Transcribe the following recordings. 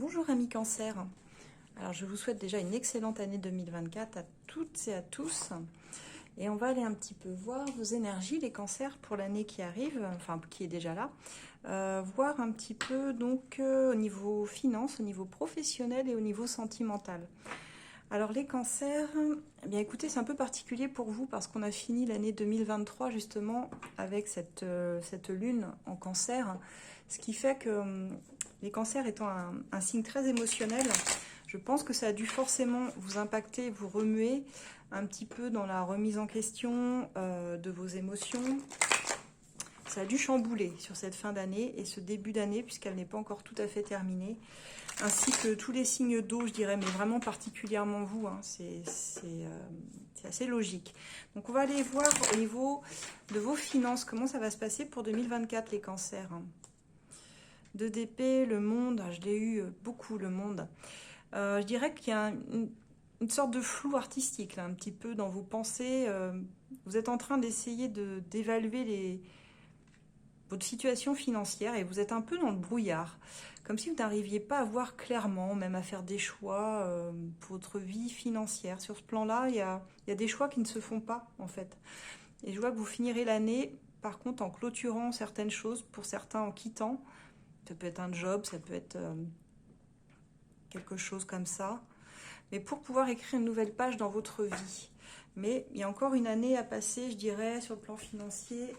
Bonjour amis Cancer, alors je vous souhaite déjà une excellente année 2024 à toutes et à tous. Et on va aller un petit peu voir vos énergies, les cancers, pour l'année qui arrive, enfin qui est déjà là. Voir un petit peu donc au niveau finance, au niveau professionnel et au niveau sentimental. Alors les cancers, eh bien écoutez, c'est un peu particulier pour vous parce qu'on a fini l'année 2023 justement avec cette lune en cancer, ce qui fait que les cancers étant un signe très émotionnel, je pense que ça a dû forcément vous impacter, vous remuer un petit peu dans la remise en question de vos émotions. Ça a dû chambouler sur cette fin d'année et ce début d'année puisqu'elle n'est pas encore tout à fait terminée. Ainsi que tous les signes d'eau, je dirais, mais vraiment particulièrement vous, hein, c'est assez logique. Donc on va aller voir au niveau de vos finances, comment ça va se passer pour 2024 les cancers. 2 d'épée, le monde, je l'ai eu beaucoup le monde. Je dirais qu'il y a une sorte de flou artistique, là, un petit peu dans vos pensées. Vous êtes en train d'essayer d'évaluer votre situation financière et vous êtes un peu dans le brouillard. Comme si vous n'arriviez pas à voir clairement, même à faire des choix pour votre vie financière. Sur ce plan-là, il y a des choix qui ne se font pas, en fait. Et je vois que vous finirez l'année, par contre, en clôturant certaines choses, pour certains en quittant. Ça peut être un job, ça peut être quelque chose comme ça. Mais pour pouvoir écrire une nouvelle page dans votre vie. Mais il y a encore une année à passer, je dirais, sur le plan financier,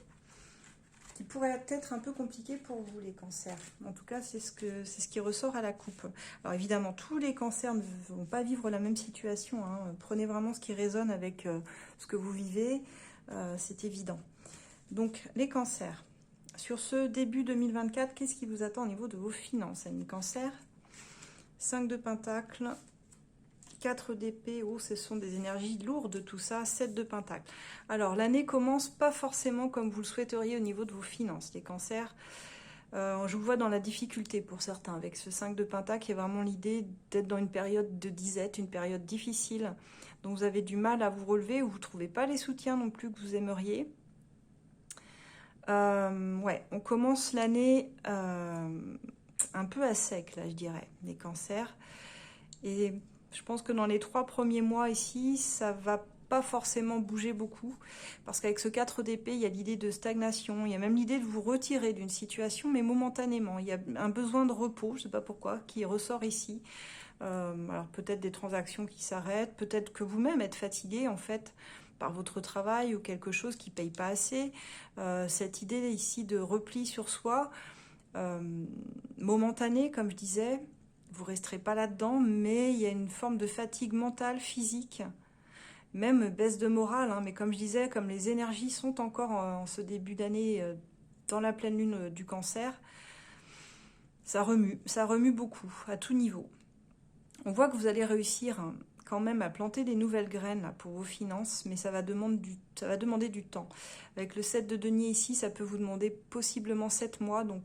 qui pourrait être un peu compliqué pour vous, les cancers. En tout cas, c'est ce qui ressort à la coupe. Alors évidemment, tous les cancers ne vont pas vivre la même situation, hein. Prenez vraiment ce qui résonne avec ce que vous vivez, c'est évident. Donc, les cancers. Sur ce début 2024, qu'est-ce qui vous attend au niveau de vos finances, amis cancers? 5 de pentacles, 4 d'épée, oh, ce sont des énergies lourdes tout ça, 7 de pentacle. Alors, l'année commence pas forcément comme vous le souhaiteriez au niveau de vos finances, les cancers. Je vous vois dans la difficulté pour certains, avec ce 5 de pentacle, il y a vraiment l'idée d'être dans une période de disette, une période difficile, donc vous avez du mal à vous relever, ou vous ne trouvez pas les soutiens non plus que vous aimeriez. Ouais, on commence l'année un peu à sec, là, je dirais, les cancers. Et je pense que dans les 3 premiers mois ici, ça va pas forcément bouger beaucoup. Parce qu'avec ce 4 d'épée, il y a l'idée de stagnation. Il y a même l'idée de vous retirer d'une situation, mais momentanément. Il y a un besoin de repos, je ne sais pas pourquoi, qui ressort ici. Alors peut-être des transactions qui s'arrêtent, peut-être que vous-même êtes fatigué, en fait, par votre travail ou quelque chose qui ne paye pas assez. Cette idée ici de repli sur soi, momentanée, comme je disais, vous ne resterez pas là-dedans, mais il y a une forme de fatigue mentale, physique, même baisse de morale, hein, mais comme je disais, comme les énergies sont encore en ce début d'année dans la pleine lune du cancer, ça remue beaucoup, à tout niveau. On voit que vous allez réussir quand même à planter des nouvelles graines là, pour vos finances, mais ça va demander du temps. Avec le 7 de denier ici, ça peut vous demander possiblement 7 mois, donc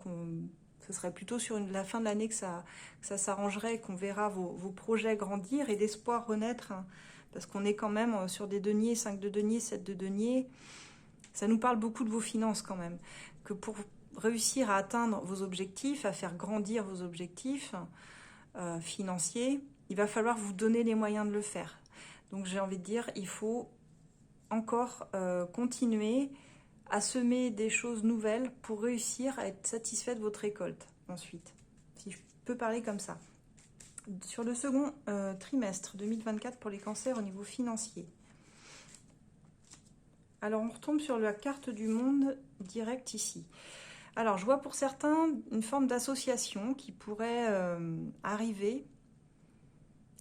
ce serait plutôt sur la fin de l'année que ça s'arrangerait, qu'on verra vos projets grandir et l'espoir renaître, hein, parce qu'on est quand même sur des deniers, 5 de denier, 7 de denier. Ça nous parle beaucoup de vos finances quand même, que pour réussir à atteindre vos objectifs, à faire grandir vos objectifs financiers, il va falloir vous donner les moyens de le faire. Donc j'ai envie de dire, il faut encore continuer à semer des choses nouvelles pour réussir à être satisfait de votre récolte ensuite, si je peux parler comme ça. Sur le second trimestre 2024 pour les cancers au niveau financier. Alors on retombe sur la carte du monde direct ici. Alors je vois pour certains une forme d'association qui pourrait arriver.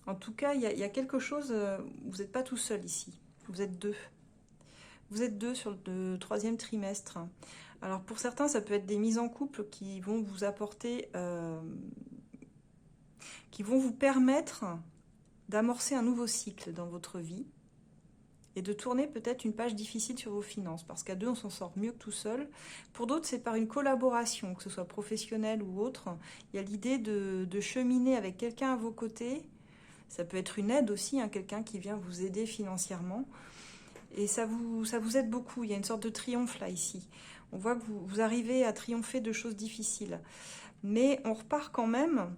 En tout cas, il y a quelque chose, vous n'êtes pas tout seul ici, vous êtes deux. Vous êtes deux sur le 3e trimestre. Alors pour certains, ça peut être des mises en couple qui vont vous apporter, qui vont vous permettre d'amorcer un nouveau cycle dans votre vie et de tourner peut-être une page difficile sur vos finances, parce qu'à deux, on s'en sort mieux que tout seul. Pour d'autres, c'est par une collaboration, que ce soit professionnelle ou autre. Il y a l'idée de cheminer avec quelqu'un à vos côtés. Ça peut être une aide aussi, hein, quelqu'un qui vient vous aider financièrement. Et ça vous aide beaucoup. Il y a une sorte de triomphe là, ici. On voit que vous arrivez à triompher de choses difficiles. Mais on repart quand même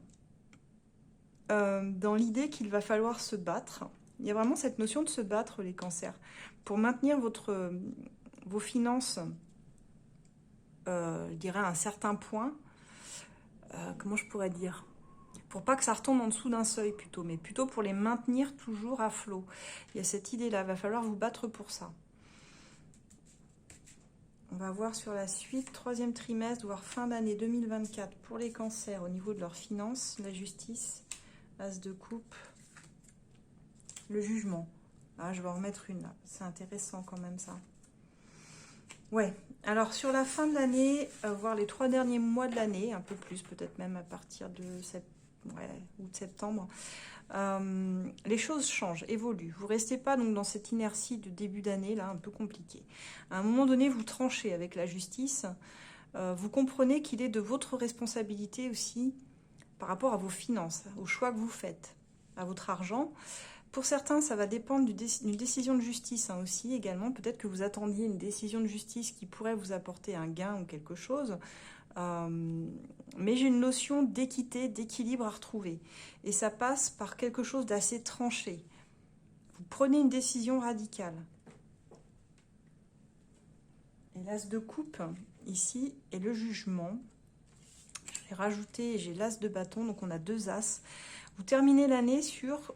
dans l'idée qu'il va falloir se battre. Il y a vraiment cette notion de se battre, les cancers, pour maintenir vos finances, je dirais, à un certain point. Comment je pourrais dire? Pour pas que ça retombe en dessous d'un seuil plutôt, mais plutôt pour les maintenir toujours à flot. Il y a cette idée-là, il va falloir vous battre pour ça. On va voir sur la suite, troisième trimestre, voire fin d'année 2024 pour les cancers au niveau de leurs finances, la justice, as de coupe, le jugement. Ah, je vais en remettre une là, c'est intéressant quand même ça. Ouais, alors sur la fin de l'année, voire les 3 derniers mois de l'année, un peu plus, peut-être même à partir de août-septembre, les choses changent, évoluent. Vous ne restez pas donc dans cette inertie de début d'année, là, un peu compliquée. À un moment donné, vous tranchez avec la justice. Vous comprenez qu'il est de votre responsabilité aussi par rapport à vos finances, aux choix que vous faites, à votre argent. Pour certains, ça va dépendre d'une décision de justice aussi également. Peut-être que vous attendiez une décision de justice qui pourrait vous apporter un gain ou quelque chose. Mais j'ai une notion d'équité, d'équilibre à retrouver. Et ça passe par quelque chose d'assez tranché. Vous prenez une décision radicale. Et l'as de coupe, ici, est le jugement. J'ai rajouté, j'ai l'as de bâton, donc on a 2 as. Vous terminez l'année sur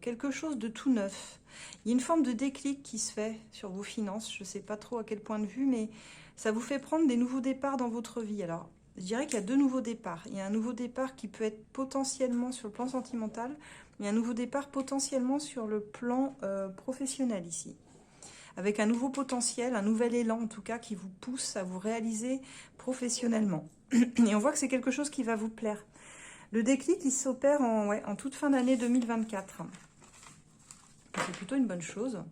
quelque chose de tout neuf. Il y a une forme de déclic qui se fait sur vos finances. Je ne sais pas trop à quel point de vue, mais ça vous fait prendre des nouveaux départs dans votre vie. Alors, je dirais qu'il y a 2 nouveaux départs. Il y a un nouveau départ qui peut être potentiellement sur le plan sentimental, mais un nouveau départ potentiellement sur le plan professionnel ici. Avec un nouveau potentiel, un nouvel élan en tout cas qui vous pousse à vous réaliser professionnellement. Et on voit que c'est quelque chose qui va vous plaire. Le déclic, il s'opère en toute fin d'année 2024. C'est plutôt une bonne chose.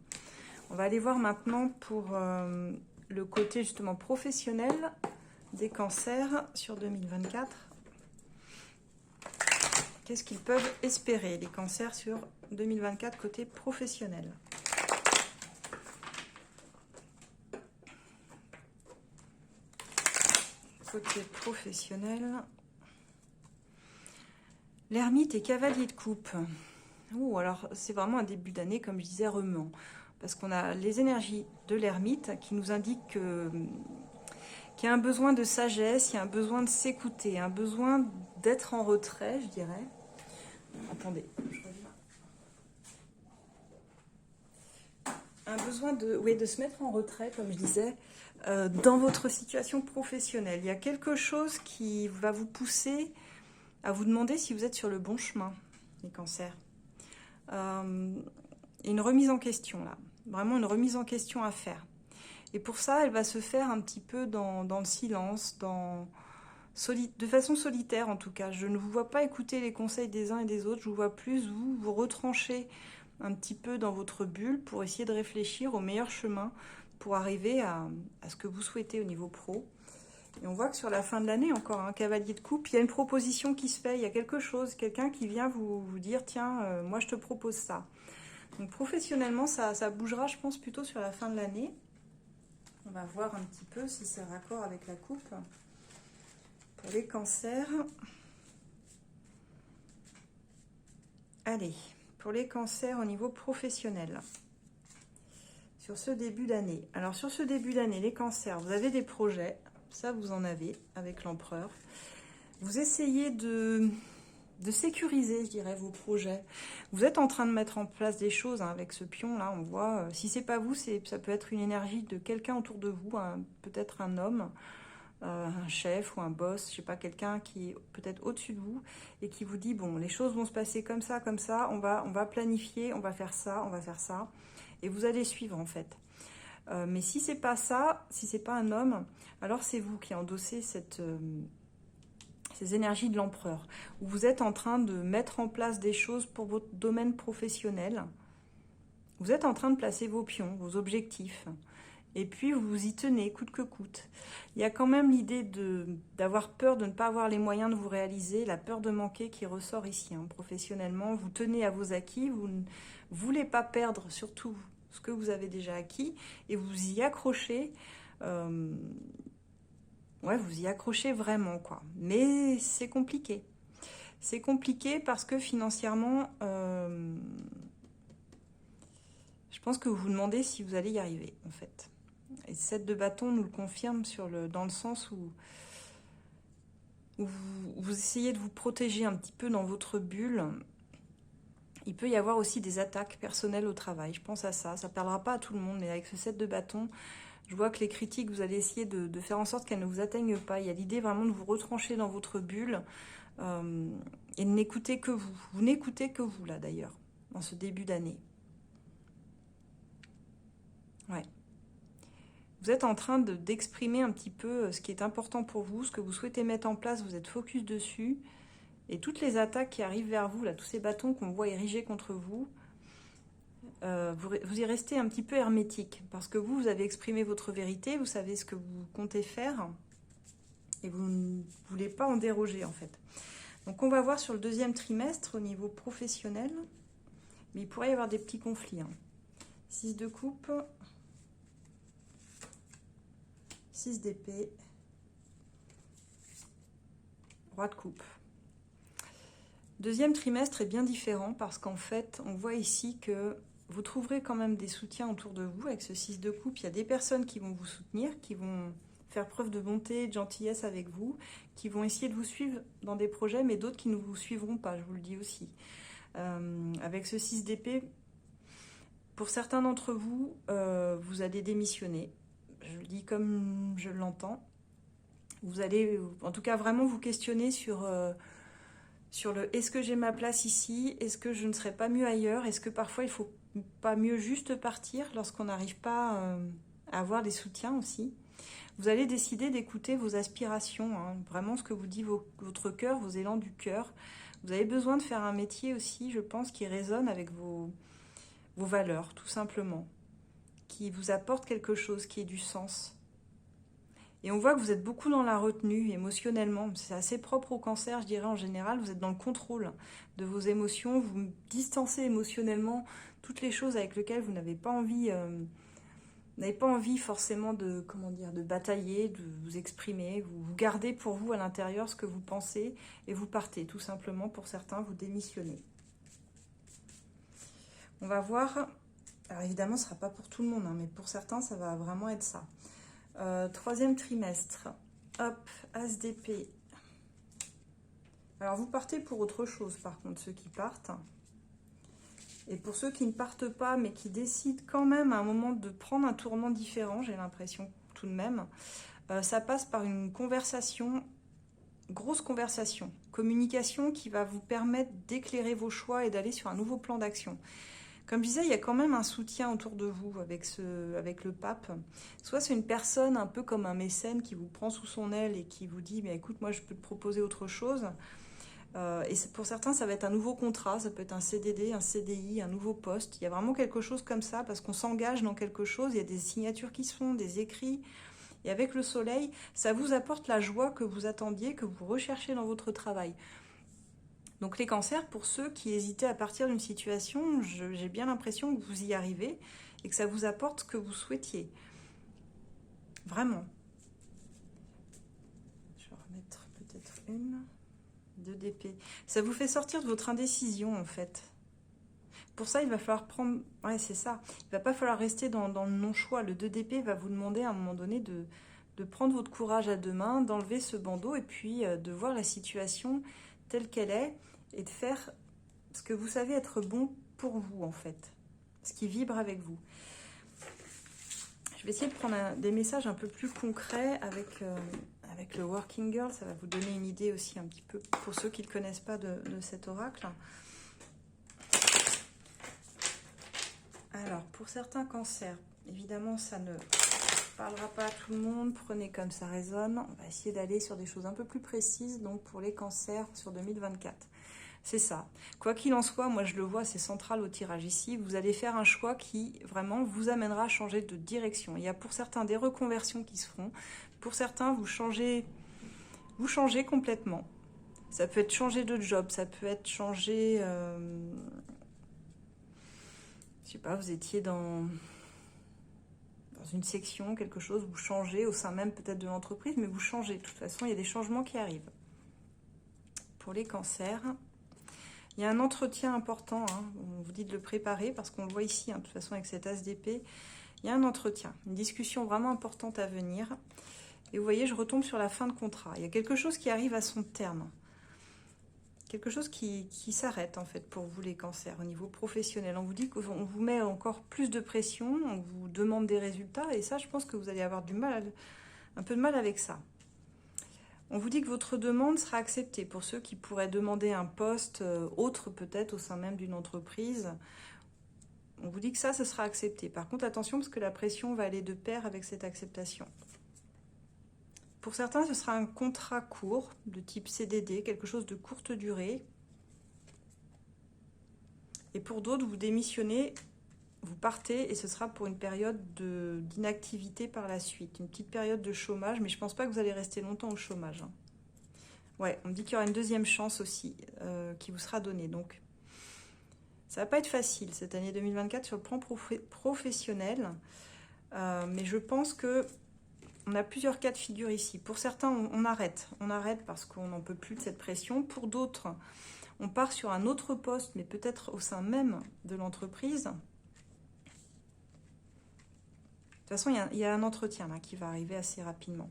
On va aller voir maintenant pour le côté justement professionnel des cancers sur 2024. Qu'est-ce qu'ils peuvent espérer, les cancers sur 2024 côté professionnel? Côté professionnel... L'ermite et cavalier de coupe. Alors c'est vraiment un début d'année, comme je disais, remuant. Parce qu'on a les énergies de l'ermite qui nous indiquent qu'il y a un besoin de sagesse, il y a un besoin de s'écouter, un besoin d'être en retrait, je dirais. Attendez, je reviens. Un besoin de se mettre en retrait, comme je disais, dans votre situation professionnelle. Il y a quelque chose qui va vous pousser à vous demander si vous êtes sur le bon chemin, les cancers. Une remise en question, là. Vraiment une remise en question à faire. Et pour ça, elle va se faire un petit peu dans le silence, de façon solitaire en tout cas. Je ne vous vois pas écouter les conseils des uns et des autres, je vous vois plus vous retrancher un petit peu dans votre bulle pour essayer de réfléchir au meilleur chemin pour arriver à ce que vous souhaitez au niveau pro. Et on voit que sur la fin de l'année, encore un cavalier de coupe, il y a une proposition qui se fait, il y a quelque chose, quelqu'un qui vient vous dire, tiens, moi je te propose ça. Donc professionnellement, ça bougera, je pense, plutôt sur la fin de l'année. On va voir un petit peu si c'est raccord avec la coupe. Pour les cancers. Allez, pour les cancers au niveau professionnel. Sur ce début d'année. Alors sur ce début d'année, les cancers, vous avez des projets. Ça, vous en avez avec l'empereur. Vous essayez de sécuriser, je dirais, vos projets. Vous êtes en train de mettre en place des choses avec ce pion-là. On voit, si c'est pas vous, ça peut être une énergie de quelqu'un autour de vous, peut-être un homme, un chef ou un boss, je sais pas, quelqu'un qui est peut-être au-dessus de vous et qui vous dit, bon, les choses vont se passer comme ça, on va planifier, on va faire ça, et vous allez suivre en fait. Mais si c'est pas ça, si c'est pas un homme, alors c'est vous qui endossez ces énergies de l'empereur, où vous êtes en train de mettre en place des choses pour votre domaine professionnel. Vous êtes en train de placer vos pions, vos objectifs, et puis vous y tenez coûte que coûte. Il y a quand même l'idée d'avoir peur de ne pas avoir les moyens de vous réaliser, la peur de manquer qui ressort ici. Professionnellement, vous tenez à vos acquis, vous ne voulez pas perdre surtout ce que vous avez déjà acquis, et vous y accrochez, vous y accrochez vraiment, quoi. Mais c'est compliqué. C'est compliqué parce que financièrement, je pense que vous vous demandez si vous allez y arriver, en fait. Et 7 de bâton nous le confirme dans le sens où vous essayez de vous protéger un petit peu dans votre bulle. Il peut y avoir aussi des attaques personnelles au travail. Je pense à ça. Ça ne parlera pas à tout le monde, mais avec ce 7 de bâton, je vois que les critiques, vous allez essayer de faire en sorte qu'elles ne vous atteignent pas. Il y a l'idée vraiment de vous retrancher dans votre bulle et de n'écouter que vous. Vous n'écoutez que vous, là, d'ailleurs, dans ce début d'année. Ouais. Vous êtes en train d'exprimer un petit peu ce qui est important pour vous, ce que vous souhaitez mettre en place, vous êtes focus dessus. Et toutes les attaques qui arrivent vers vous, là, tous ces bâtons qu'on voit érigés contre vous, vous y restez un petit peu hermétique. Parce que vous avez exprimé votre vérité, vous savez ce que vous comptez faire. Et vous ne voulez pas en déroger, en fait. Donc on va voir sur le deuxième trimestre au niveau professionnel. Mais il pourrait y avoir des petits conflits. 6 de coupe. 6 d'épée. Roi de coupe. Deuxième trimestre est bien différent parce qu'en fait, on voit ici que vous trouverez quand même des soutiens autour de vous. Avec ce 6 de coupe, il y a des personnes qui vont vous soutenir, qui vont faire preuve de bonté, de gentillesse avec vous, qui vont essayer de vous suivre dans des projets, mais d'autres qui ne vous suivront pas, je vous le dis aussi. Avec ce 6 d'épée, pour certains d'entre vous, vous allez démissionner. Je le dis comme je l'entends. Vous allez, en tout cas, vraiment vous questionner sur le est-ce que j'ai ma place ici? Est-ce que je ne serais pas mieux ailleurs? Est-ce que parfois il ne faut pas mieux juste partir lorsqu'on n'arrive pas à avoir des soutiens aussi? Vous allez décider d'écouter vos aspirations, vraiment ce que vous dit votre cœur, vos élans du cœur. Vous avez besoin de faire un métier aussi, je pense, qui résonne avec vos valeurs, tout simplement. Qui vous apporte quelque chose, qui ait du sens. Et on voit que vous êtes beaucoup dans la retenue émotionnellement. C'est assez propre au cancer, je dirais en général. Vous êtes dans le contrôle de vos émotions. Vous distancez émotionnellement toutes les choses avec lesquelles vous n'avez pas envie, forcément de batailler, de vous exprimer. Vous gardez pour vous à l'intérieur ce que vous pensez et vous partez tout simplement. Pour certains, vous démissionnez. On va voir. Alors évidemment, ce ne sera pas pour tout le monde, mais pour certains, ça va vraiment être ça. Troisième trimestre, hop, As d'épée. Alors vous partez pour autre chose par contre, ceux qui partent. Et pour ceux qui ne partent pas, mais qui décident quand même à un moment de prendre un tournant différent, j'ai l'impression tout de même, ça passe par une conversation, grosse conversation, communication qui va vous permettre d'éclairer vos choix et d'aller sur un nouveau plan d'action. Comme je disais, il y a quand même un soutien autour de vous avec le pape. Soit c'est une personne un peu comme un mécène qui vous prend sous son aile et qui vous dit « écoute, moi je peux te proposer autre chose ». Et pour certains, ça va être un nouveau contrat, ça peut être un CDD, un CDI, un nouveau poste. Il y a vraiment quelque chose comme ça parce qu'on s'engage dans quelque chose, il y a des signatures qui se font, des écrits. Et avec le soleil, ça vous apporte la joie que vous attendiez, que vous recherchez dans votre travail. Donc les cancers, pour ceux qui hésitaient à partir d'une situation, j'ai bien l'impression que vous y arrivez et que ça vous apporte ce que vous souhaitiez. Vraiment. Je vais remettre peut-être 2 d'épée. Ça vous fait sortir de votre indécision en fait. Pour ça, il va falloir prendre... Ouais, c'est ça. Il ne va pas falloir rester dans le non-choix. Le 2 d'épée va vous demander à un moment donné de prendre votre courage à deux mains, d'enlever ce bandeau et puis de voir la situation telle qu'elle est et de faire ce que vous savez être bon pour vous, en fait. Ce qui vibre avec vous. Je vais essayer de prendre des messages un peu plus concrets avec le Working Girl. Ça va vous donner une idée aussi un petit peu pour ceux qui ne connaissent pas de cet oracle. Alors, pour certains cancers, évidemment, ça ne parlera pas à tout le monde. Prenez comme ça résonne. On va essayer d'aller sur des choses un peu plus précises. Donc, pour les cancers sur 2024. C'est ça. Quoi qu'il en soit, moi je le vois, c'est central au tirage ici. Vous allez faire un choix qui vraiment vous amènera à changer de direction. Il y a pour certains des reconversions qui se feront. Pour certains, vous changez complètement. Ça peut être changer de job, ça peut être changer... je sais pas, vous étiez dans une section, quelque chose, vous changez au sein même peut-être de l'entreprise, mais vous changez. De toute façon, il y a des changements qui arrivent. pour les cancers. Il y a un entretien important, hein. On vous dit de le préparer parce qu'on le voit ici, hein, de toute façon avec cet as d'épée. Il y a un entretien, une discussion vraiment importante à venir. Et vous voyez, je retombe sur la fin de contrat. Il y a quelque chose qui arrive à son terme. Quelque chose qui s'arrête en fait pour vous les cancers au niveau professionnel. On vous dit qu'on vous met encore plus de pression, on vous demande des résultats et ça je pense que vous allez avoir un peu de mal avec ça. On vous dit que votre demande sera acceptée pour ceux qui pourraient demander un poste autre peut-être au sein même d'une entreprise. On vous dit que ça, ce sera accepté. Par contre, attention parce que la pression va aller de pair avec cette acceptation. Pour certains, ce sera un contrat court de type CDD, quelque chose de courte durée. Et pour d'autres, vous démissionnez, vous partez et ce sera pour une période d'inactivité par la suite. Une petite période de chômage, mais je ne pense pas que vous allez rester longtemps au chômage. Ouais, on me dit qu'il y aura une deuxième chance aussi qui vous sera donnée. Donc, ça ne va pas être facile cette année 2024 sur le plan professionnel. Mais je pense que on a plusieurs cas de figure ici. Pour certains, on arrête. On arrête parce qu'on n'en peut plus de cette pression. Pour d'autres, on part sur un autre poste, mais peut-être au sein même de l'entreprise. De toute façon, il y a un entretien là, qui va arriver assez rapidement.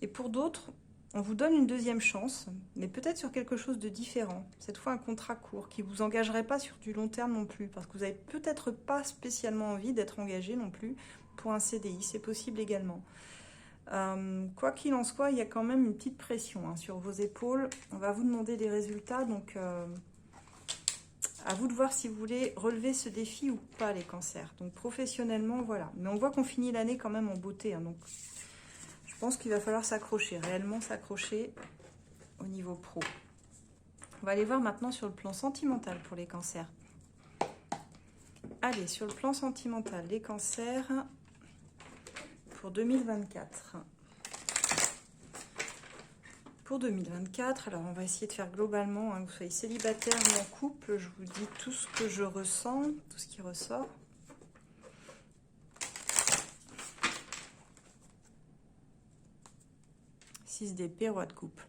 Et pour d'autres, on vous donne une deuxième chance, mais peut-être sur quelque chose de différent. Cette fois, un contrat court qui ne vous engagerait pas sur du long terme non plus, parce que vous n'avez peut-être pas spécialement envie d'être engagé non plus pour un CDI. C'est possible également. Quoi qu'il en soit, il y a quand même une petite pression hein, sur vos épaules. On va vous demander des résultats, donc à vous de voir si vous voulez relever ce défi ou pas, les cancers. Donc professionnellement, voilà. Mais on voit qu'on finit l'année quand même en beauté. Hein, donc je pense qu'il va falloir s'accrocher, réellement s'accrocher au niveau pro. On va aller voir maintenant sur le plan sentimental pour les cancers. Allez, sur le plan sentimental, les cancers... pour 2024. Pour 2024, alors on va essayer de faire globalement, hein, que vous soyez célibataire ou en couple, je vous dis tout ce que je ressens, tout ce qui ressort. Six d'épée, roi de coupe.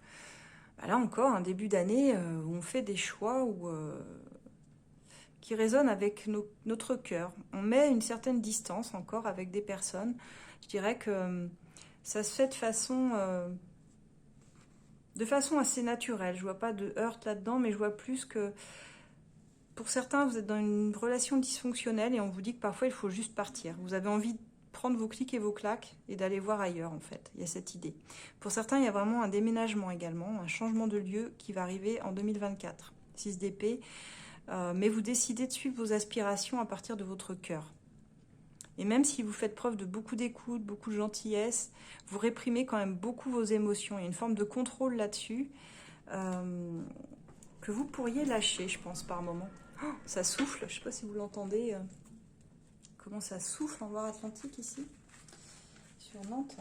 Bah là encore, un début d'année où on fait des choix qui résonnent avec notre cœur. On met une certaine distance encore avec des personnes. Je dirais que ça se fait de façon assez naturelle. Je vois pas de heurte là-dedans, mais je vois plus que pour certains, vous êtes dans une relation dysfonctionnelle et on vous dit que parfois il faut juste partir. Vous avez envie de prendre vos clics et vos claques et d'aller voir ailleurs en fait. Il y a cette idée. Pour certains, il y a vraiment un déménagement également, un changement de lieu qui va arriver en 2024. 6 d'épée. Mais vous décidez de suivre vos aspirations à partir de votre cœur. Et même si vous faites preuve de beaucoup d'écoute, beaucoup de gentillesse, vous réprimez quand même beaucoup vos émotions. Il y a une forme de contrôle là-dessus que vous pourriez lâcher, je pense, par moment. Oh, ça souffle, je ne sais pas si vous l'entendez. Comment ça souffle en Loire-Atlantique ici, sur Nantes.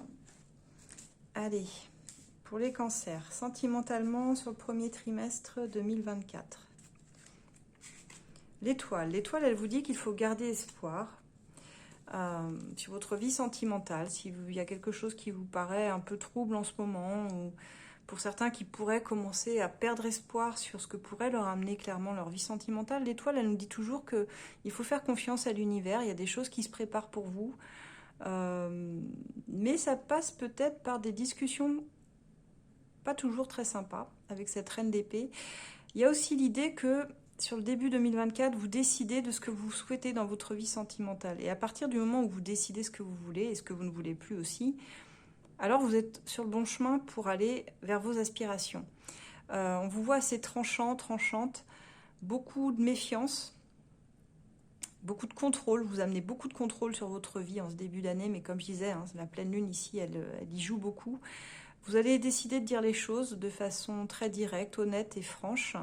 Allez, pour les cancers, sentimentalement sur le premier trimestre 2024. L'étoile, elle vous dit qu'il faut garder espoir. Sur votre vie sentimentale, s'il y a quelque chose qui vous paraît un peu trouble en ce moment, ou pour certains qui pourraient commencer à perdre espoir sur ce que pourrait leur amener clairement leur vie sentimentale, l'étoile, elle nous dit toujours qu'il faut faire confiance à l'univers, il y a des choses qui se préparent pour vous, mais ça passe peut-être par des discussions pas toujours très sympas avec cette reine d'épée. Il y a aussi l'idée que sur le début 2024, vous décidez de ce que vous souhaitez dans votre vie sentimentale. Et à partir du moment où vous décidez ce que vous voulez et ce que vous ne voulez plus aussi, alors vous êtes sur le bon chemin pour aller vers vos aspirations. On vous voit assez tranchante, beaucoup de méfiance, beaucoup de contrôle. Vous amenez beaucoup de contrôle sur votre vie en ce début d'année, mais comme je disais, hein, la pleine lune ici, elle y joue beaucoup. Vous allez décider de dire les choses de façon très directe, honnête et franche.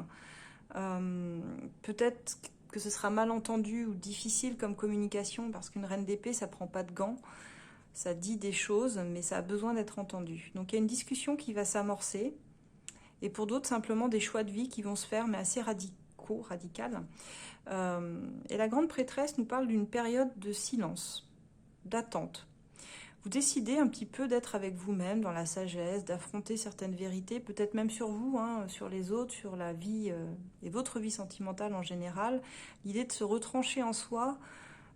Peut-être que ce sera mal entendu ou difficile comme communication parce qu'une reine d'épée, ça prend pas de gants, ça dit des choses, mais ça a besoin d'être entendu. Donc il y a une discussion qui va s'amorcer et pour d'autres, simplement des choix de vie qui vont se faire, mais assez radicales. Et la grande prêtresse nous parle d'une période de silence, d'attente. vous décidez un petit peu d'être avec vous-même dans la sagesse, d'affronter certaines vérités, peut-être même sur vous, hein, sur les autres, sur la vie et votre vie sentimentale en général. L'idée de se retrancher en soi,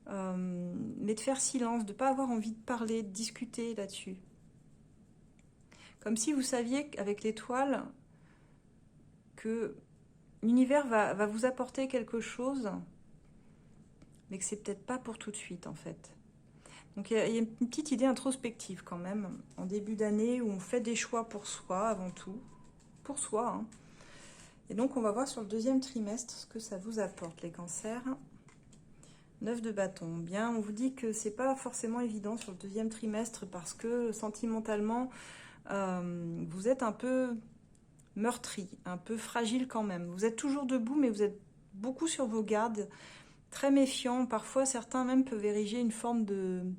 mais de faire silence, de ne pas avoir envie de parler, de discuter là-dessus. Comme si vous saviez qu'avec l'étoile, que l'univers va vous apporter quelque chose, mais que c'est peut-être pas pour tout de suite en fait. Donc il y a une petite idée introspective quand même, en début d'année, où on fait des choix pour soi avant tout, pour soi. Hein. Et donc on va voir sur le deuxième trimestre ce que ça vous apporte, les cancers. 9 de bâton. Bien, on vous dit que c'est pas forcément évident sur le deuxième trimestre parce que sentimentalement, vous êtes un peu meurtri, un peu fragile quand même. Vous êtes toujours debout, mais vous êtes beaucoup sur vos gardes, très méfiant. Parfois, certains même peuvent ériger une forme de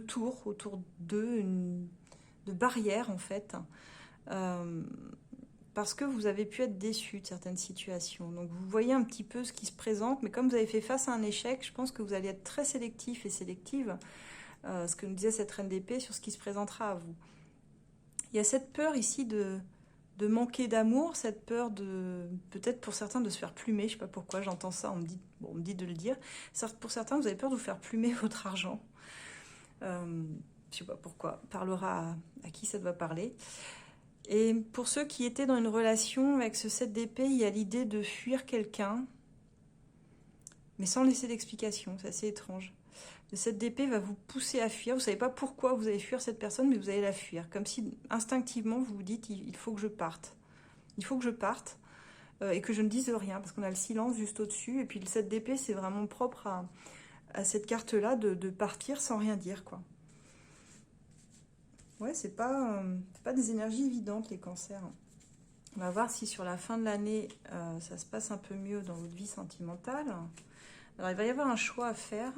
tour autour d'eux, de barrière en fait, parce que vous avez pu être déçu de certaines situations. Donc vous voyez un petit peu ce qui se présente, mais comme vous avez fait face à un échec, je pense que vous allez être très sélectif et sélective, ce que nous disait cette reine d'épée, sur ce qui se présentera à vous. Il y a cette peur ici de manquer d'amour, cette peur de, peut-être pour certains, de se faire plumer, je ne sais pas pourquoi, j'entends ça, on me dit de le dire. Pour certains, vous avez peur de vous faire plumer votre argent. Je ne sais pas pourquoi, parlera à qui ça doit parler. Et pour ceux qui étaient dans une relation avec ce 7 d'épée, il y a l'idée de fuir quelqu'un, mais sans laisser d'explication, c'est assez étrange. Le 7 d'épée va vous pousser à fuir, vous ne savez pas pourquoi vous allez fuir cette personne, mais vous allez la fuir. Comme si instinctivement vous vous dites, il faut que je parte. Il faut que je parte et que je ne dise rien, parce qu'on a le silence juste au-dessus. Et puis le 7 d'épée, c'est vraiment propre à cette carte-là de partir sans rien dire, quoi. Ouais, c'est pas des énergies évidentes, les cancers. On va voir si sur la fin de l'année, ça se passe un peu mieux dans votre vie sentimentale. Alors, il va y avoir un choix à faire.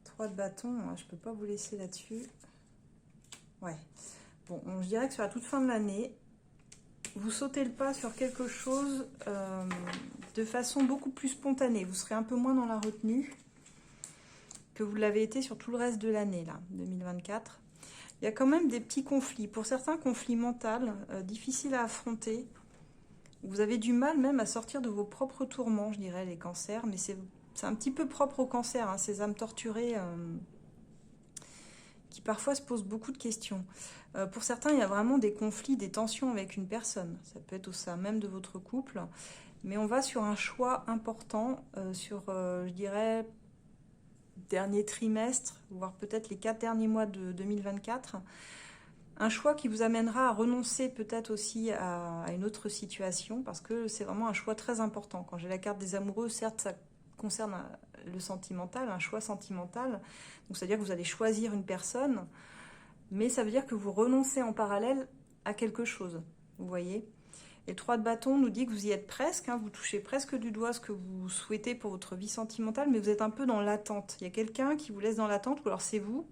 3 de bâton, je ne peux pas vous laisser là-dessus. Ouais. Bon, je dirais que sur la toute fin de l'année, vous sautez le pas sur quelque chose de façon beaucoup plus spontanée. Vous serez un peu moins dans la retenue que vous l'avez été sur tout le reste de l'année, là, 2024. Il y a quand même des petits conflits. Pour certains, conflits mentaux, difficiles à affronter. Vous avez du mal même à sortir de vos propres tourments, je dirais, les cancers. Mais c'est un petit peu propre aux cancers, hein, ces âmes torturées qui parfois se posent beaucoup de questions. Pour certains, il y a vraiment des conflits, des tensions avec une personne. Ça peut être au sein même de votre couple. Mais on va sur un choix important, je dirais, dernier trimestre, voire peut-être les 4 derniers mois de 2024. Un choix qui vous amènera à renoncer peut-être aussi à une autre situation, parce que c'est vraiment un choix très important. Quand j'ai la carte des amoureux, certes, ça concerne le sentimental, un choix sentimental. Donc, c'est-à-dire que vous allez choisir une personne, mais ça veut dire que vous renoncez en parallèle à quelque chose. Vous voyez ? Et le 3 de bâton nous dit que vous y êtes presque, hein, vous touchez presque du doigt ce que vous souhaitez pour votre vie sentimentale, mais vous êtes un peu dans l'attente. Il y a quelqu'un qui vous laisse dans l'attente, ou alors c'est vous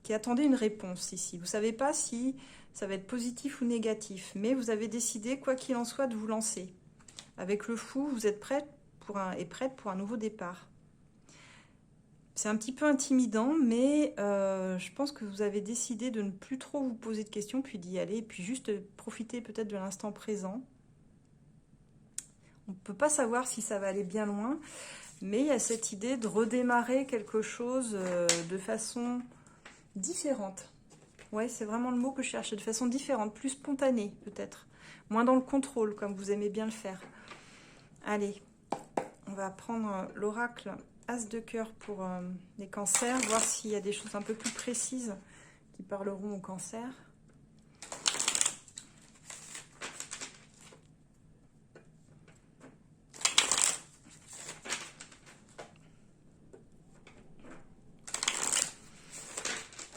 qui attendez une réponse ici. Vous ne savez pas si ça va être positif ou négatif, mais vous avez décidé, quoi qu'il en soit, de vous lancer. Avec le fou, vous êtes prête pour un nouveau départ. C'est un petit peu intimidant, mais je pense que vous avez décidé de ne plus trop vous poser de questions, puis d'y aller, et puis juste profiter peut-être de l'instant présent. On ne peut pas savoir si ça va aller bien loin, mais il y a cette idée de redémarrer quelque chose de façon différente. Ouais, c'est vraiment le mot que je cherchais, de façon différente, plus spontanée peut-être, moins dans le contrôle, comme vous aimez bien le faire. Allez, on va prendre l'oracle As de cœur pour les cancers, voir s'il y a des choses un peu plus précises qui parleront aux cancers.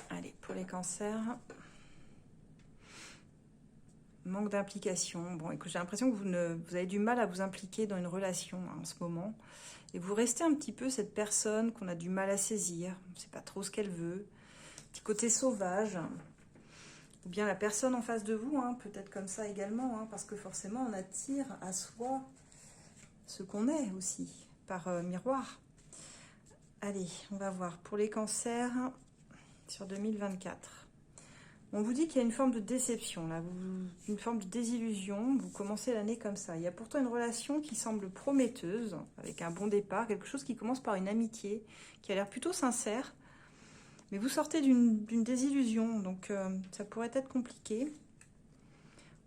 Allez, pour les cancers, manque d'implication. Bon, écoute, j'ai l'impression que vous avez du mal à vous impliquer dans une relation hein, en ce moment. Et vous restez un petit peu cette personne qu'on a du mal à saisir. On ne sait pas trop ce qu'elle veut. Petit côté sauvage. Ou bien la personne en face de vous, hein, peut-être comme ça également. Hein, parce que forcément, on attire à soi ce qu'on est aussi, par miroir. Allez, on va voir. Pour les cancers, sur 2024. On vous dit qu'il y a une forme de déception, là, une forme de désillusion. Vous commencez l'année comme ça. Il y a pourtant une relation qui semble prometteuse, avec un bon départ, quelque chose qui commence par une amitié, qui a l'air plutôt sincère. Mais vous sortez d'une désillusion, donc ça pourrait être compliqué.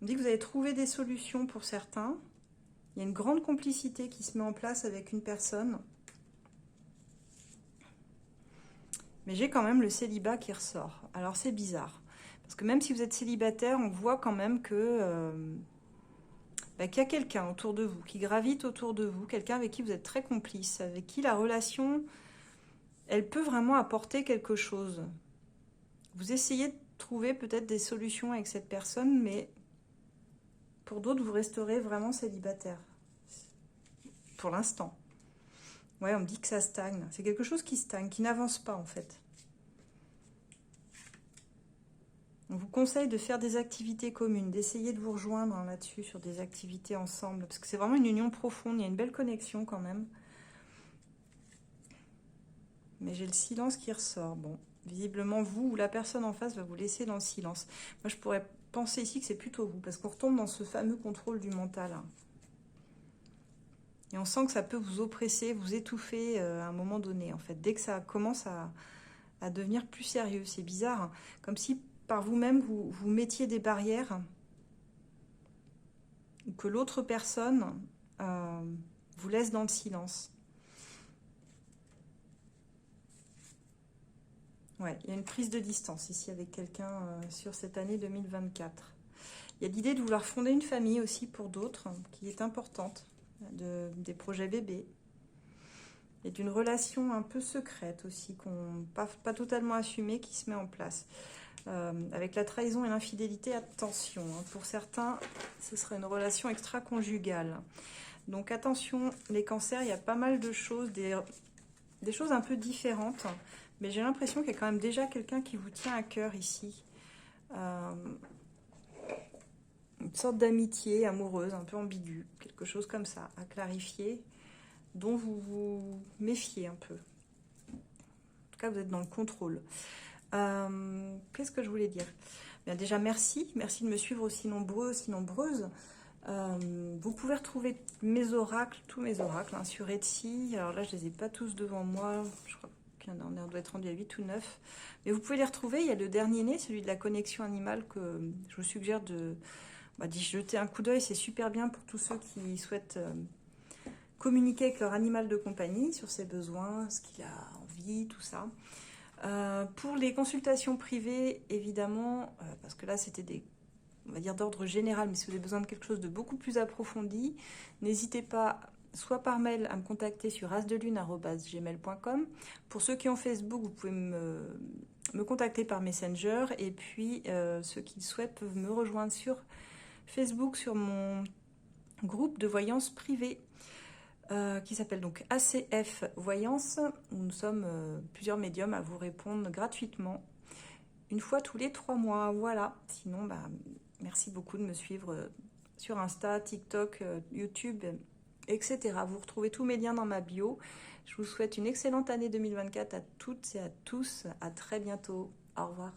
On dit que vous allez trouver des solutions pour certains. Il y a une grande complicité qui se met en place avec une personne. Mais j'ai quand même le célibat qui ressort. Alors c'est bizarre. Parce que même si vous êtes célibataire, on voit quand même que qu'il y a quelqu'un autour de vous, qui gravite autour de vous, quelqu'un avec qui vous êtes très complice, avec qui la relation, elle peut vraiment apporter quelque chose. Vous essayez de trouver peut-être des solutions avec cette personne, mais pour d'autres, vous resterez vraiment célibataire. Pour l'instant. Ouais, on me dit que ça stagne. C'est quelque chose qui stagne, qui n'avance pas en fait. On vous conseille de faire des activités communes, d'essayer de vous rejoindre là-dessus sur des activités ensemble, parce que c'est vraiment une union profonde, il y a une belle connexion quand même. Mais j'ai le silence qui ressort. Bon, visiblement vous ou la personne en face va vous laisser dans le silence. Moi je pourrais penser ici que c'est plutôt vous, parce qu'on retombe dans ce fameux contrôle du mental. Et on sent que ça peut vous oppresser, vous étouffer à un moment donné, en fait. Dès que ça commence à devenir plus sérieux, c'est bizarre. Hein. Comme si par vous-même, vous mettiez des barrières, ou que l'autre personne vous laisse dans le silence. Ouais, il y a une prise de distance ici avec quelqu'un sur cette année 2024. Il y a l'idée de vouloir fonder une famille aussi pour d'autres, qui est importante, des projets bébés. Et d'une relation un peu secrète aussi, pas totalement assumée, qui se met en place. Avec la trahison et l'infidélité, attention. Hein, pour certains, ce serait une relation extra-conjugale. Donc attention, les cancers, il y a pas mal de choses, des choses un peu différentes. Mais j'ai l'impression qu'il y a quand même déjà quelqu'un qui vous tient à cœur ici. Une sorte d'amitié amoureuse, un peu ambiguë. Quelque chose comme ça, à clarifier, dont vous vous méfiez un peu. En tout cas, vous êtes dans le contrôle. Qu'est-ce que je voulais dire? Bien, déjà, merci de me suivre aussi nombreux, aussi nombreuses. Vous pouvez retrouver mes oracles, tous mes oracles, hein, sur Etsy. Alors là, je ne les ai pas tous devant moi. Je crois qu'on doit être rendu à 8 ou 9. Mais vous pouvez les retrouver. Il y a le dernier né, celui de la connexion animale, que je vous suggère d'y jeter un coup d'œil. C'est super bien pour tous ceux qui souhaitent communiquer avec leur animal de compagnie sur ses besoins, ce qu'il a envie, tout ça. Pour les consultations privées, évidemment, parce que là c'était on va dire d'ordre général, mais si vous avez besoin de quelque chose de beaucoup plus approfondi, n'hésitez pas, soit par mail à me contacter sur asdelune@gmail.com. Pour ceux qui ont Facebook, vous pouvez me contacter par Messenger, et puis ceux qui le souhaitent peuvent me rejoindre sur Facebook, sur mon groupe de voyance privée. Qui s'appelle donc ACF Voyance. Nous sommes plusieurs médiums à vous répondre gratuitement, une fois tous les 3 mois. Voilà. Sinon, merci beaucoup de me suivre sur Insta, TikTok, YouTube, etc. Vous retrouvez tous mes liens dans ma bio. Je vous souhaite une excellente année 2024 à toutes et à tous. À très bientôt. Au revoir.